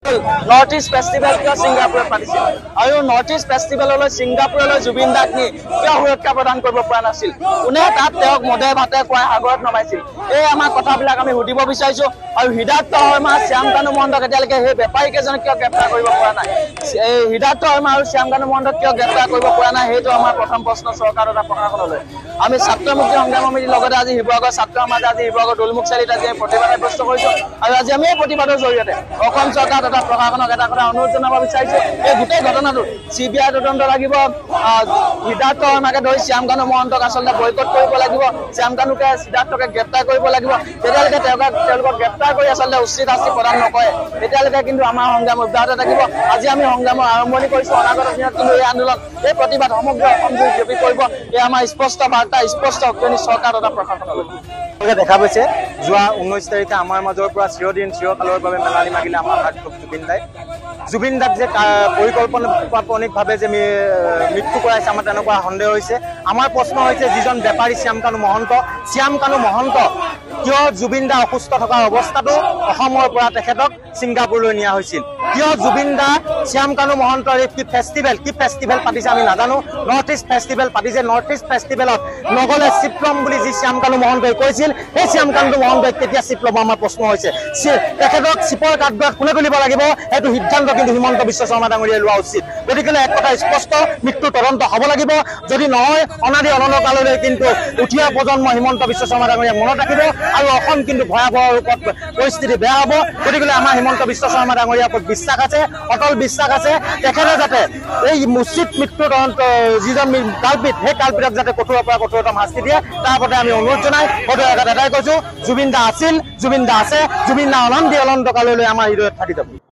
North east festival কিয় ছিংগাপুৰত পাতিছিল আৰু নৰ্থ ইষ্ট ফেষ্টিভেললৈ ছিংগাপুৰলৈ জুবিন দাক নি কিয় সুৰক্ষা প্ৰদান কৰিব পৰা নাছিল কোনে তাত তেওঁক মদে ভাতে খুৱাই সাগৰত নমাইছিল এই আমাৰ কথাবিলাক আমি সুধিব বিচাৰিছো আৰু হৃদাৰ্থ শৰ্মা শ্যাম কানু মহন্তক এতিয়ালৈকে সেই বেপাৰীকেইজনক কিয় গ্ৰেপ্তাৰ কৰিব পৰা নাই এই হৃদাৰ্থ শৰ্মা আৰু শ্যাম কানু মহন্তক কিয় গ্ৰেপ্তাৰ কৰিব পৰা নাই সেইটো আমাৰ প্ৰথম প্ৰশ্ন চৰকাৰ তথা প্ৰশাসনলৈ আমি ছাত্ৰ মুক্তি সংগ্ৰাম সমিতিৰ লগতে আজি শিৱসাগৰ ছাত্ৰ সমাজ আজি শিৱসাগৰ দৌলমুখ চাৰিত আজি প্ৰতিবাদ সাব্যস্ত কৰিছো আৰু আজি আমি এই প্ৰতিবাদৰ জৰিয়তে অসম চৰকাৰ তথা প্ৰশাসনক এটা কথা অনুৰোধ জনাব বিচাৰিছো এই গোটেই ঘটনাটো চিবিআই তদন্ত লাগিব হৃদাৰ্থ শৰ্মাকে ধৰি শ্যাম কানু মহন্তক আচলতে বয়কট কৰিব লাগিব শ্যাম কানুকে সিদ্ধাৰ্থকে গ্ৰেপ্তাৰ কৰিব লাগিব তেতিয়ালৈকে তেওঁলোকক গ্ৰেপ্তাৰ কৰি আচলতে উচিত শাস্তি প্ৰদান নকৰে তেতিয়ালৈকে কিন্তু আমাৰ সংগ্ৰাম অব্যাহত থাকিব আজি আমি সংগ্ৰামৰ আৰম্ভণি কৰিছো অনাগত দিনত কিন্তু এই আন্দোলন এই প্ৰতিবাদ সমগ্ৰ অসম জুৰি ব্যাপী কৰিব এই আমাৰ স্পষ্ট বাৰ্তা স্পষ্ট অগ্ৰণী চৰকাৰ তথা প্ৰশাসনলৈ দেখা পাইছে যোৱা 19 তাৰিখে আমাৰ মাজৰ পৰা চিৰদিন চিৰকালৰ বাবে মেলানি মাগিলে আমাৰ হাৰ্টথ্ৰব জুবিন দাক যে পৰিকল্পনাপনিকভাৱে যে মৃত্যু কৰাইছে আমাৰ তেনেকুৱা সন্দেহ হৈছে আমাৰ প্ৰশ্ন হৈছে যিজন বেপাৰী শ্যাম কানু মহন্ত কিয় জুবিন দা অসুস্থ থকা অৱস্থাটো অসমৰ পৰা তেখেতক ছিংগাপুৰলৈ নিয়া হৈছিল কিয় জুবিন দা শ্যাম কানু মহন্তৰ কি ফেষ্টিভেল পাতিছে আমি নাজানো নৰ্থ ইষ্ট ফেষ্টিভেল পাতিছে নৰ্থ ইষ্ট ফেষ্টিভেলত নগলে চিপ্লম বুলি যি শ্যাম কানু মহন্তই কৈছিল সেই শ্যাম কানু মহন্তই কেতিয়া চিপ্লম আমাৰ প্ৰশ্ন হৈছে তেখেতক চিপৰ কাঠগড়াত কোনে তুলিব লাগিব সেইটো সিদ্ধান্ত কিন্তু হিমন্ত বিশ্ব শৰ্মা ডাঙৰীয়াই লোৱা উচিত গতিকে এক কথা স্পষ্ট মৃত্যু তদন্ত হ'ব লাগিব যদি নহয় অনাদি অনন্তকাললৈ কিন্তু উঠি অহা প্ৰজন্ম হিমন্ত বিশ্ব শৰ্মা ডাঙৰীয়াক মনত ৰাখিব আৰু অসম কিন্তু ভয়াৱহ ৰূপত পৰিস্থিতি বেয়া হ'ব গতিকে আমাৰ হিমন্ত বিশ্ব শৰ্মা ডাঙৰীয়াৰ ওপৰত বিশ্বাস আছে অটল বিশ্বাস আছে তেখেতে যাতে এই উচিত মৃত্যু তদন্ত যিজন কালপিত সেই কালপিতক যাতে কঠোৰৰ পৰা কঠোৰতম শাস্তি দিয়ে তাৰ প্ৰতি আমি অনুৰোধ জনাই এটাই কৈছো জুবিন দা আছিল জুবিন দা আছে জুবিন দা অনন্তকাললৈ আমাৰ হৃদয়ত থাকি যাব।